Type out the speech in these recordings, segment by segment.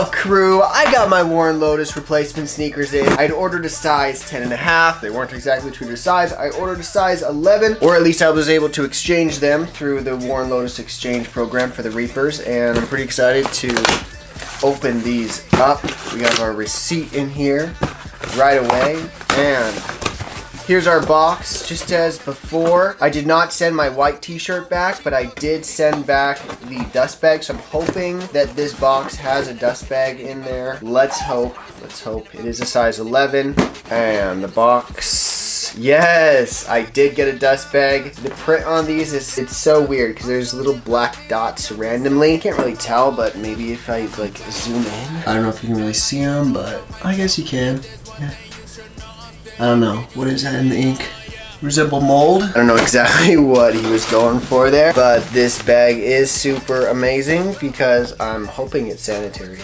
up, crew? I got my worn Lotas replacement sneakers in. I'd ordered a size 10.5. They weren't exactly true to size. I ordered a size 11, or at least I was able to exchange them through the worn Lotas exchange program for the Reapers, and I'm pretty excited to open these up. We have our receipt in here right away, and here's our box. Just as before, I did not send my white t-shirt back, but I did send back the dust bag, so I'm hoping that this box has a dust bag in there. Let's hope. Let's hope. It is a size 11, and the box, yes, I did get a dust bag. The print on these it's so weird because there's little black dots randomly. Can't really tell, but maybe if I like zoom in, I don't know if you can really see them, but I guess you can. Yeah. I don't know. What is that in the ink? Resemble mold? I don't know exactly what he was going for there, but this bag is super amazing because I'm hoping it's sanitary.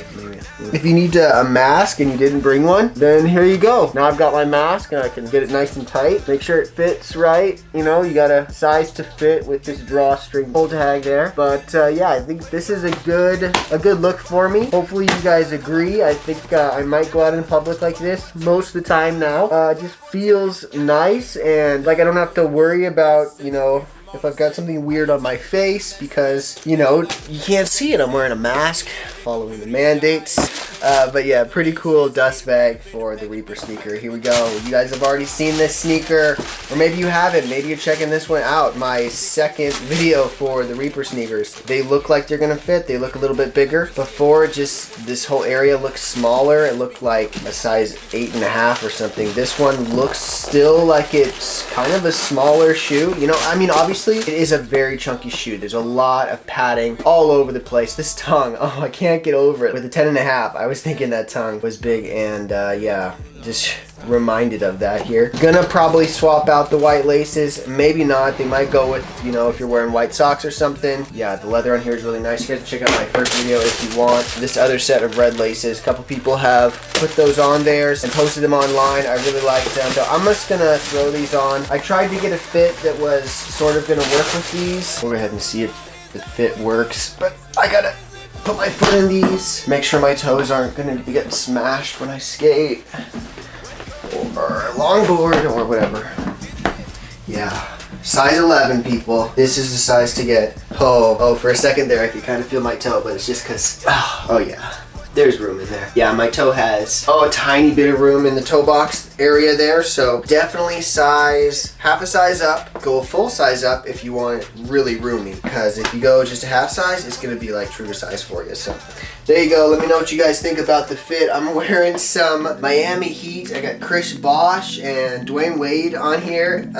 If you need a mask and you didn't bring one, then here you go. Now I've got my mask and I can get it nice and tight. Make sure it fits right. You know, you got a size to fit with this drawstring pull tag there. But yeah, I think this is a good look for me. Hopefully you guys agree. I think I might go out in public like this most of the time now. It just feels nice, and like I don't have to worry about, you know, if I've got something weird on my face because, you know, you can't see it. I'm wearing a mask, following the mandates. But yeah, pretty cool dust bag for the Reaper sneaker. Here we go. You guys have already seen this sneaker, or maybe you haven't. Maybe you're checking this one out. My second video for the Reaper sneakers. They look like they're gonna fit. They look a little bit bigger. Before, just this whole area looked smaller. It looked like a size 8.5 or something. This one looks still like it's kind of a smaller shoe. You know, I mean, obviously it is a very chunky shoe. There's a lot of padding all over the place. This tongue, oh, I can't get over it. With a 10.5, I was thinking that tongue was big, and yeah, just reminded of that here. Gonna probably swap out the white laces. Maybe not. They might go with, you know, if you're wearing white socks or something. Yeah, the leather on here is really nice. You guys can check out my first video if you want. This other set of red laces, a couple people have put those on there and posted them online. I really like them. So I'm just gonna throw these on. I tried to get a fit that was sort of gonna work with these. We'll go ahead and see if the fit works, but I gotta put my foot in these. Make sure my toes aren't gonna be getting smashed when I skate or longboard or whatever. Yeah, size 11, people. This is the size to get. Oh, for a second there I could kind of feel my toe, but it's just because, oh yeah, there's room in there. Yeah, my toe has, a tiny bit of room in the toe box area there, so definitely size, half a size up. Go a full size up if you want it really roomy, because if you go just a half size, it's gonna be like true to size for you. So there you go. Let me know what you guys think about the fit. I'm wearing some Miami Heat. I got Chris Bosh and Dwayne Wade on here.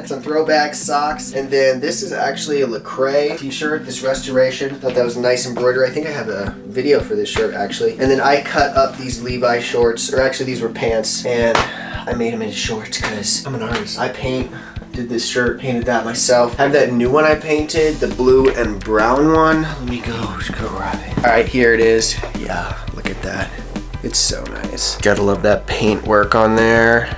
Some throwback socks. And then this is actually a Lecrae t-shirt, this restoration. Thought that was a nice embroidery. I think I have a video for this shirt actually. And then I cut up these Levi shorts, or actually these were pants, and I made them into shorts because I'm an artist. I paint. Did this shirt, painted that myself. Have that new one I painted, the blue and brown one. Let me go grab it. All right, here it is. Yeah, look at that. It's so nice. Gotta love that paint work on there.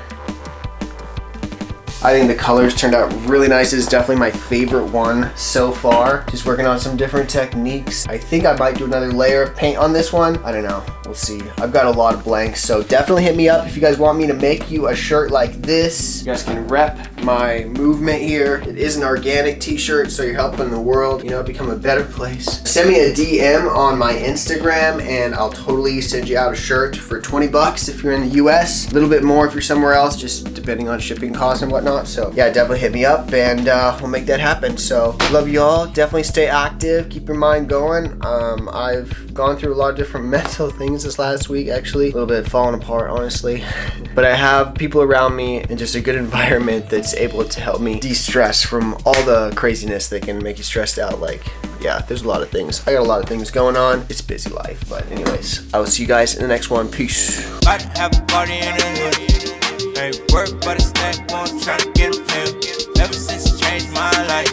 I think the colors turned out really nice. It's definitely my favorite one so far. Just working on some different techniques. I think I might do another layer of paint on this one. I don't know, we'll see. I've got a lot of blanks, so definitely hit me up if you guys want me to make you a shirt like this. You guys can rep my movement here. It is an organic t-shirt, so you're helping the world, you know, become a better place. Send me a DM on my Instagram and I'll totally send you out a shirt for 20 bucks if you're in the US. A little bit more if you're somewhere else, just depending on shipping costs and whatnot. So yeah, definitely hit me up and we'll make that happen. So love you all. Definitely stay active. Keep your mind going. I've gone through a lot of different mental things this last week, actually. A little bit falling apart, honestly. But I have people around me and just a good environment that's able to help me de-stress from all the craziness that can make you stressed out. Like, yeah, there's a lot of things. I got a lot of things going on. It's busy life. But anyways, I will see you guys in the next one. Peace. About to have a party in the hood. Ain't work but a stack, won't try to get a pill. Ever since it changed my life,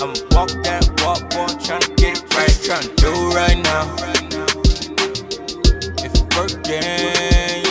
I'ma walk that walk, won't try to get it right. Trying to do right now. If it's working.